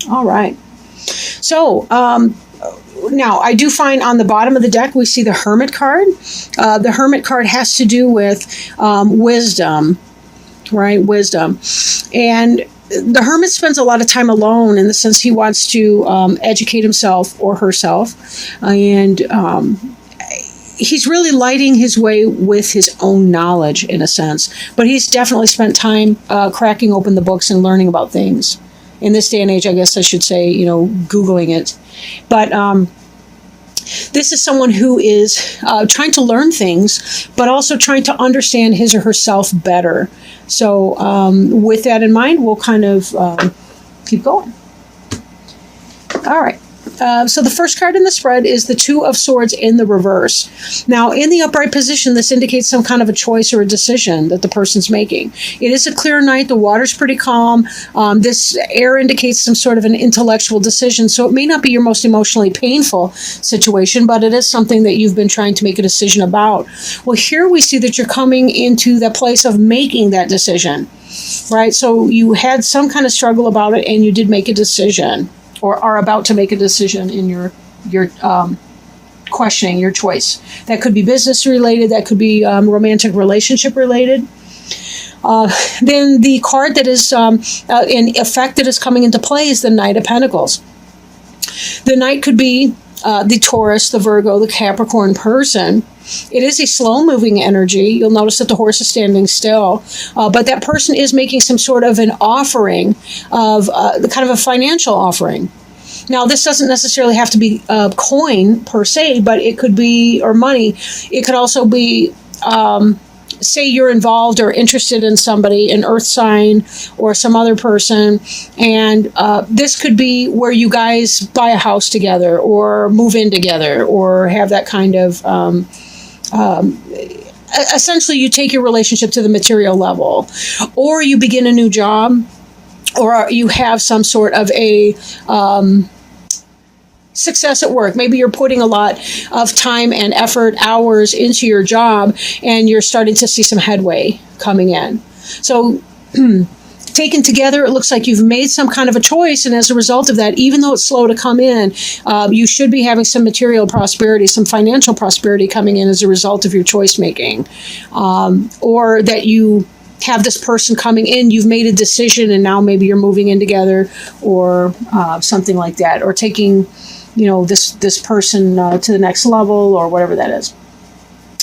All right. So, now, I do find on the bottom of the deck, we see the Hermit card. The Hermit card has to do with wisdom, right? Wisdom. And the Hermit spends a lot of time alone in the sense he wants to educate himself or herself. And he's really lighting his way with his own knowledge, in a sense. But he's definitely spent time cracking open the books and learning about things. In this day and age, I guess I should say, Googling it. But this is someone who is trying to learn things, but also trying to understand his or herself better. So with that in mind, we'll kind of keep going. All right. So the first card in the spread is the Two of Swords in the reverse. Now, in the upright position, this indicates some kind of a choice or a decision that the person's making. It is a clear night. The water's pretty calm. This air indicates some sort of an intellectual decision. So it may not be your most emotionally painful situation, but it is something that you've been trying to make a decision about. Well, here we see that you're coming into the place of making that decision, right? So you had some kind of struggle about it, and you did make a decision, or are about to make a decision in your questioning your choice. That could be business related. That could be romantic relationship related. Then the card that is in effect that is coming into play is the Knight of Pentacles. The Knight could be the Taurus, the Virgo, the Capricorn person. It is a slow-moving energy. You'll notice that the horse is standing still, but that person is making some sort of an offering of the kind of a financial offering. Now, this doesn't necessarily have to be coin per se, but it could be, or money. It could also be, say you're involved or interested in somebody, an earth sign or some other person, and this could be where you guys buy a house together or move in together or have that kind of essentially you take your relationship to the material level, or you begin a new job, or you have some sort of a success at work. Maybe you're putting a lot of time and effort, hours into your job, and you're starting to see some headway coming in. So taken together, it looks like you've made some kind of a choice, and as a result of that, even though it's slow to come in, you should be having some material prosperity, some financial prosperity coming in as a result of your choice making, or that you have this person coming in, you've made a decision, and now maybe you're moving in together, or something like that, or taking this person to the next level, or whatever that is.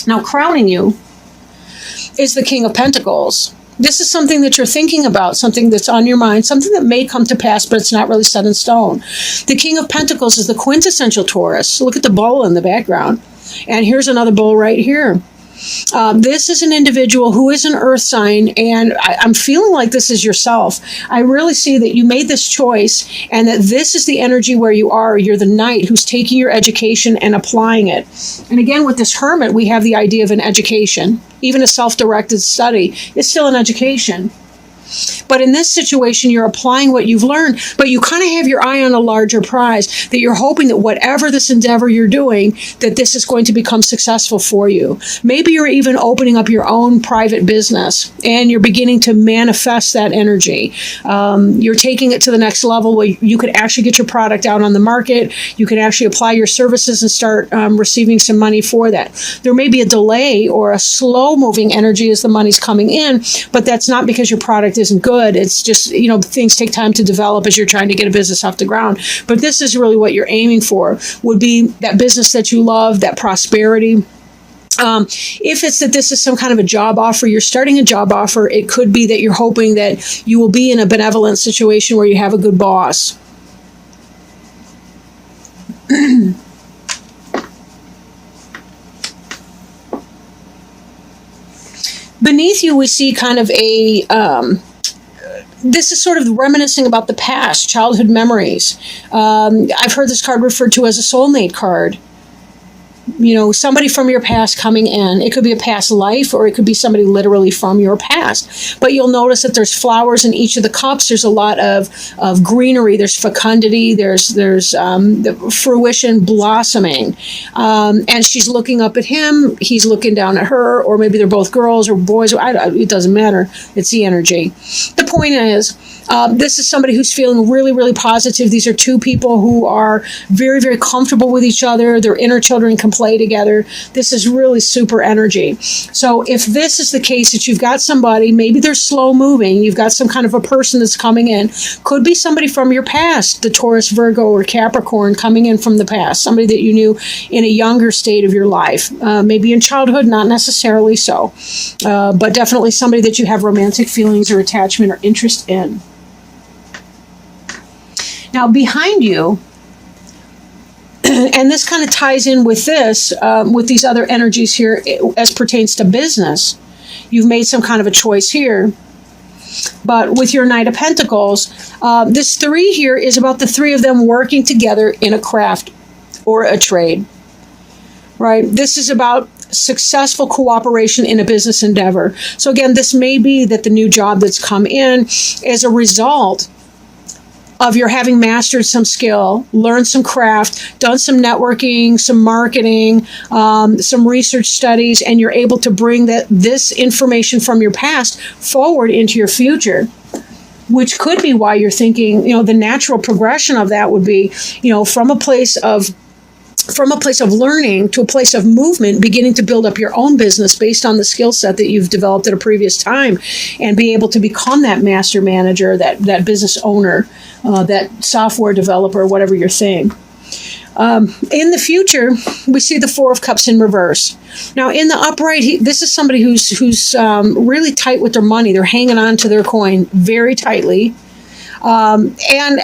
Now, crowning you is the King of Pentacles. This is something that you're thinking about, something that's on your mind, something that may come to pass, but it's not really set in stone. The King of Pentacles is the quintessential Taurus. Look at the bowl in the background. And here's another bowl right here. This is an individual who is an earth sign, and I'm feeling like this is yourself. I really see that you made this choice, and that this is the energy where you are. You're the knight who's taking your education and applying it. And again, with this hermit, we have the idea of an education. Even a self-directed study is still an education. But in this situation, you're applying what you've learned, but you kind of have your eye on a larger prize, that you're hoping that whatever this endeavor you're doing, that this is going to become successful for you. Maybe you're even opening up your own private business, and you're beginning to manifest that energy. You're taking it to the next level where you could actually get your product out on the market. You can actually apply your services and start receiving some money for that. There may be a delay or a slow-moving energy as the money's coming in, but that's not because your product isn't good. It's just, things take time to develop as you're trying to get a business off the ground. But this is really what you're aiming for, would be that business that you love, that prosperity. If it's that this is some kind of a job offer, you're starting a job offer, it could be that you're hoping that you will be in a benevolent situation where you have a good boss. Beneath you, we see kind of a, this is sort of reminiscing about the past, childhood memories. I've heard this card referred to as a soulmate card. Somebody from your past coming in. It could be a past life, or it could be somebody literally from your past. But you'll notice that there's flowers in each of the cups. There's a lot of greenery. There's fecundity. There's the fruition, blossoming. And she's looking up at him. He's looking down at her, or maybe they're both girls or boys. It doesn't matter. It's the energy. The point is, This is somebody who's feeling really, really positive. These are two people who are very, very comfortable with each other. Their inner children can play together. This is really super energy. So if this is the case that you've got somebody, maybe they're slow moving, you've got some kind of a person that's coming in, could be somebody from your past, the Taurus, Virgo, or Capricorn coming in from the past, somebody that you knew in a younger state of your life, maybe in childhood, not necessarily so, but definitely somebody that you have romantic feelings or attachment or interest in. Now, behind you, and this kind of ties in with this, with these other energies here as pertains to business. You've made some kind of a choice here. But with your Knight of Pentacles, this 3 here is about the 3 of them working together in a craft or a trade, right? This is about successful cooperation in a business endeavor. So again, this may be that the new job that's come in is a result of your having mastered some skill, learned some craft, done some networking, some marketing, some research studies, and you're able to bring this information from your past forward into your future, which could be why you're thinking, the natural progression of that would be, from a place of learning to a place of movement, beginning to build up your own business based on the skill set that you've developed at a previous time, and be able to become that master manager, that business owner, that software developer, whatever your thing. In the future, we see the 4 of Cups in reverse. Now, in the upright, this is somebody who's really tight with their money. They're hanging on to their coin very tightly. And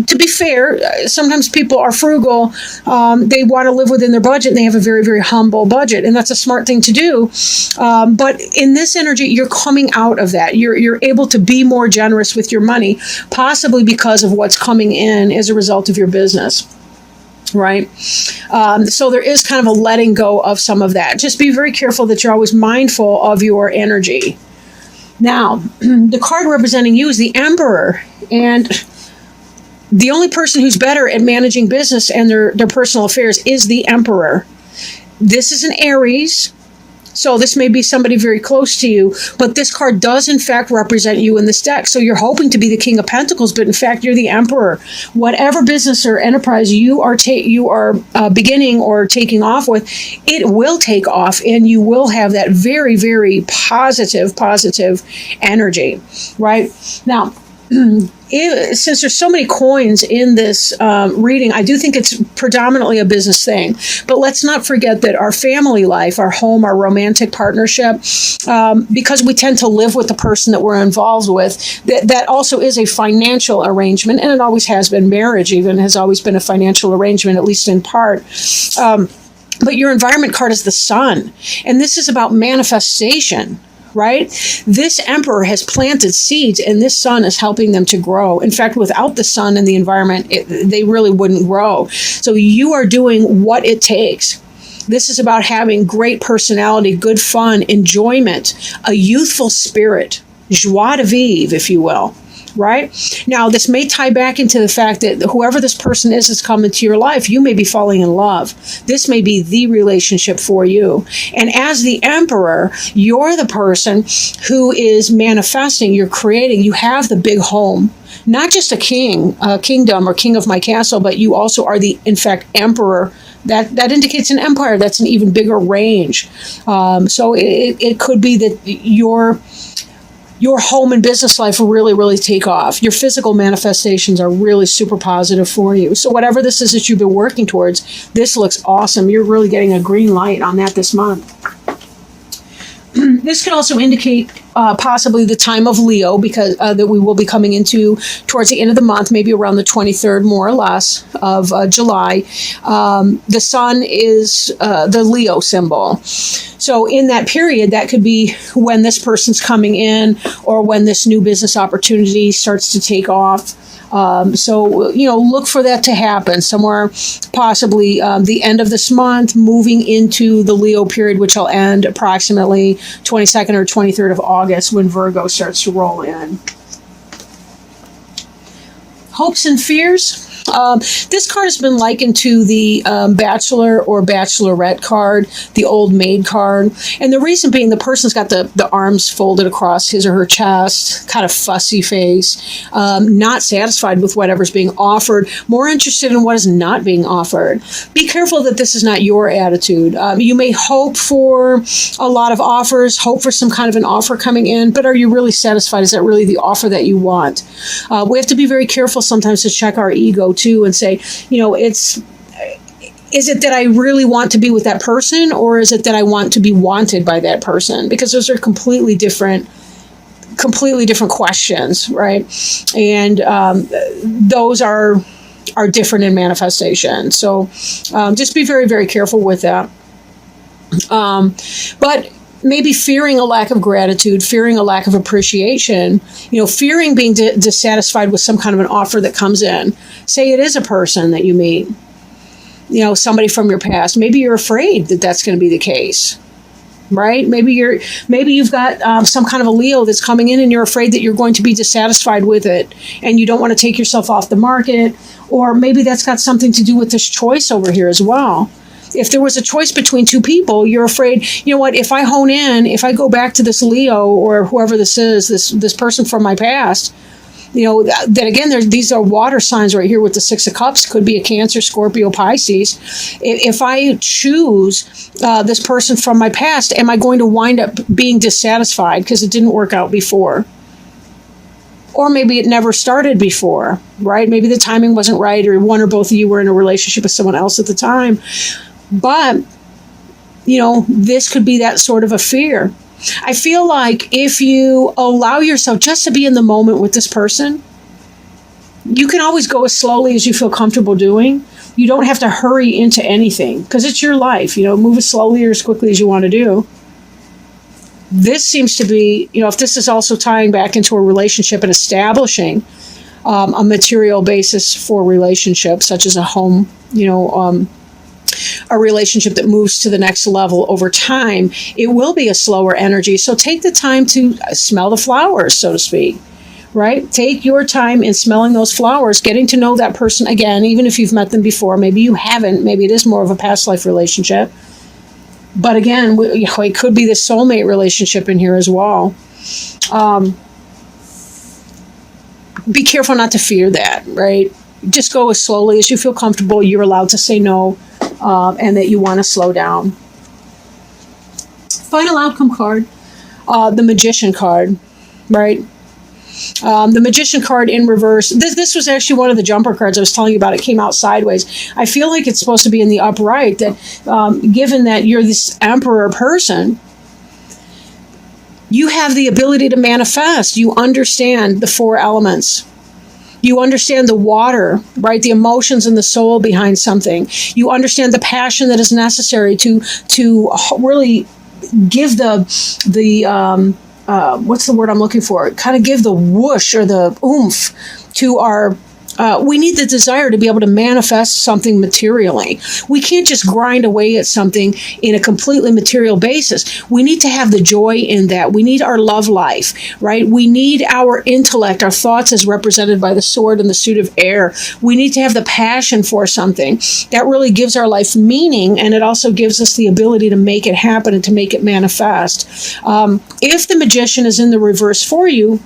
to be fair, sometimes people are frugal. They want to live within their budget, and they have a very, very humble budget, and that's a smart thing to do. But in this energy, you're coming out of that. You're able to be more generous with your money, possibly because of what's coming in as a result of your business. Right? So there is kind of a letting go of some of that. Just be very careful that you're always mindful of your energy. Now, the card representing you is the Emperor, and the only person who's better at managing business and their personal affairs is the Emperor. This is an Aries, so this may be somebody very close to you, but this card does in fact represent you in this deck. So you're hoping to be the King of Pentacles, but in fact you're the Emperor. Whatever business or enterprise you are beginning or taking off with, it will take off, and you will have that very, very positive energy, right? Now, since there's so many coins in this reading, I do think it's predominantly a business thing. But let's not forget that our family life, our home, our romantic partnership, because we tend to live with the person that we're involved with, that also is a financial arrangement, and it always has been. Marriage even has always been a financial arrangement, at least in part. But your environment card is the Sun, and this is about manifestation. Right? This Emperor has planted seeds, and this Sun is helping them to grow. In fact, without the Sun and the environment, they really wouldn't grow. So you are doing what it takes. This is about having great personality, good fun, enjoyment, a youthful spirit, joie de vivre, if you will. Right? Now, this may tie back into the fact that whoever this person is that's come into your life, you may be falling in love. This may be the relationship for you. And as the Emperor, you're the person who is manifesting, you're creating, you have the big home. Not just a kingdom or king of my castle, but you also are the, in fact, Emperor. That indicates an empire. That's an even bigger range. So it could be that your home and business life will really, really take off. Your physical manifestations are really super positive for you. So whatever this is that you've been working towards, this looks awesome. You're really getting a green light on that this month. This could also indicate possibly the time of Leo, because that we will be coming into towards the end of the month, maybe around the 23rd, more or less, of July. The Sun is the Leo symbol. So in that period, that could be when this person's coming in, or when this new business opportunity starts to take off. So look for that to happen somewhere, possibly the end of this month, moving into the Leo period, which will end approximately 22nd or 23rd of August, when Virgo starts to roll in. Hopes and fears. This card has been likened to the bachelor or bachelorette card, the old maid card. And the reason being, the person's got the arms folded across his or her chest, kind of fussy face, not satisfied with whatever's being offered, more interested in what is not being offered. Be careful that this is not your attitude. You may hope for a lot of offers, hope for some kind of an offer coming in, but are you really satisfied? Is that really the offer that you want? We have to be very careful sometimes to check our ego too and say, is it that I really want to be with that person, or is it that I want to be wanted by that person? Because those are completely different questions, right? And those are different in manifestation. So just be very, very careful with that. But maybe fearing a lack of gratitude, fearing a lack of appreciation, fearing being dissatisfied with some kind of an offer that comes in. Say it is a person that you meet, somebody from your past. Maybe you're afraid that that's going to be the case, right? Maybe you've got some kind of a Leo that's coming in and you're afraid that you're going to be dissatisfied with it and you don't want to take yourself off the market. Or maybe that's got something to do with this choice over here as well. If there was a choice between two people, you're afraid, if I hone in, if I go back to this Leo or whoever this is, this person from my past, that again, these are water signs right here with the Six of Cups. Could be a Cancer, Scorpio, Pisces. If I choose this person from my past, am I going to wind up being dissatisfied because it didn't work out before? Or maybe it never started before, right? Maybe the timing wasn't right, or one or both of you were in a relationship with someone else at the time. But, this could be that sort of a fear. I feel like if you allow yourself just to be in the moment with this person, you can always go as slowly as you feel comfortable doing. You don't have to hurry into anything because it's your life. Move as slowly or as quickly as you want to do. This seems to be, if this is also tying back into a relationship and establishing a material basis for relationships, such as a home, a relationship that moves to the next level over time, it will be a slower energy. So take the time to smell the flowers, so to speak, right? Take your time in smelling those flowers, getting to know that person again, even if you've met them before. Maybe you haven't. Maybe it is more of a past life relationship. But again, it could be the soulmate relationship in here as well. Be careful not to fear that, right? Just go as slowly as you feel comfortable. You're allowed to say no, and that you want to slow down. Final outcome card, the Magician card, right? The Magician card in reverse. This was actually one of the jumper cards I was telling you about. It came out sideways. I feel like it's supposed to be in the upright. That given that you're this Emperor person, you have the ability to manifest. You understand the four elements. You understand the water, right? The emotions and the soul behind something. You understand the passion that is necessary to really give the what's the word I'm looking for? Kind of give the whoosh or the oomph to our. We need the desire to be able to manifest something materially. We can't just grind away at something in a completely material basis. We need to have the joy in that. We need our love life, right? We need our intellect, our thoughts as represented by the sword and the suit of air. We need to have the passion for something. That really gives our life meaning, and it also gives us the ability to make it happen and to make it manifest. If the Magician is in the reverse for you,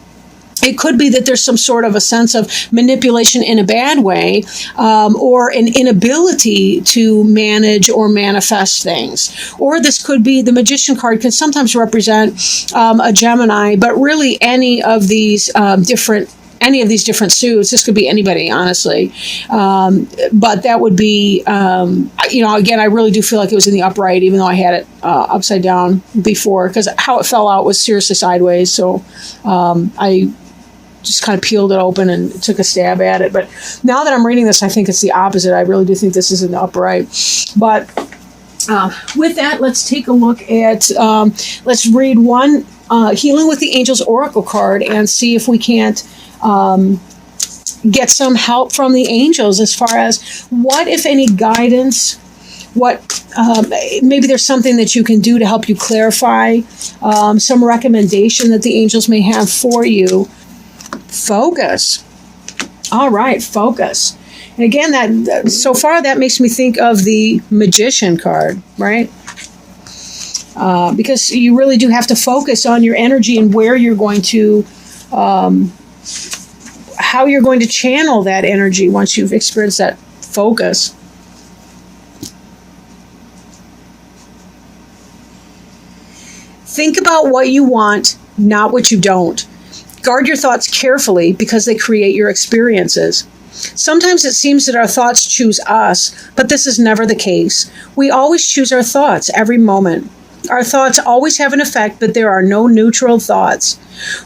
it could be that there's some sort of a sense of manipulation in a bad way, or an inability to manage or manifest things. Or this could be, the Magician card can sometimes represent a Gemini, but really any of these different suits. This could be anybody, honestly. But that would be, again, I really do feel like it was in the upright, even though I had it upside down before, because how it fell out was seriously sideways. So I just kind of peeled it open and took a stab at it. But now that I'm reading this, I think it's the opposite. I really do think this is in the upright. But with that, let's take a look at, let's read one Healing with the Angels Oracle card and see if we can't get some help from the angels as far as what, if any, guidance, maybe there's something that you can do to help you clarify, some recommendation that the angels may have for you. Focus. All right, focus. And again, so far that makes me think of the Magician card, right? Because you really do have to focus on your energy and where you're going to, how you're going to channel that energy once you've experienced that focus. Think about what you want, not what you don't. Guard your thoughts carefully because they create your experiences. Sometimes it seems that our thoughts choose us, but this is never the case. We always choose our thoughts every moment. Our thoughts always have an effect, but there are no neutral thoughts.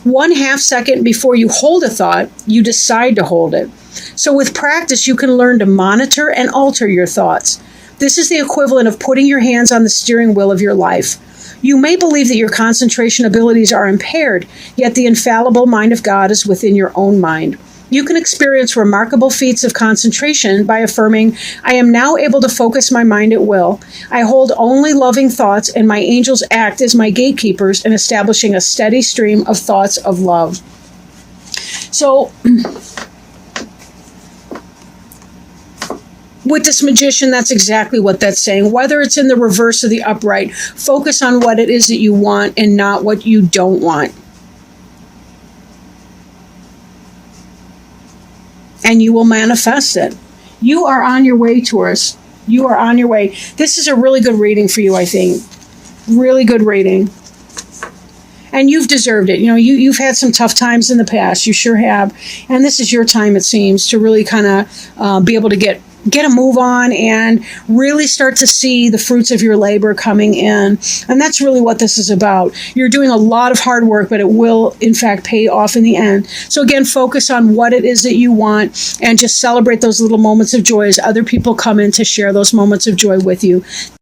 1/2 second before you hold a thought, you decide to hold it. So with practice, you can learn to monitor and alter your thoughts. This is the equivalent of putting your hands on the steering wheel of your life. You may believe that your concentration abilities are impaired, yet the infallible mind of God is within your own mind. You can experience remarkable feats of concentration by affirming, I am now able to focus my mind at will. I hold only loving thoughts, and my angels act as my gatekeepers in establishing a steady stream of thoughts of love. So, with this Magician, that's exactly what that's saying. Whether it's in the reverse or the upright, focus on what it is that you want and not what you don't want. And you will manifest it. You are on your way, Taurus. You are on your way. This is a really good reading for you, I think. Really good reading. And you've deserved it. You know, you've had some tough times in the past. You sure have. And this is your time, it seems, to really kind of be able to get a move on and really start to see the fruits of your labor coming in. And that's really what this is about. You're doing a lot of hard work, but it will, in fact, pay off in the end. So again, focus on what it is that you want and just celebrate those little moments of joy as other people come in to share those moments of joy with you.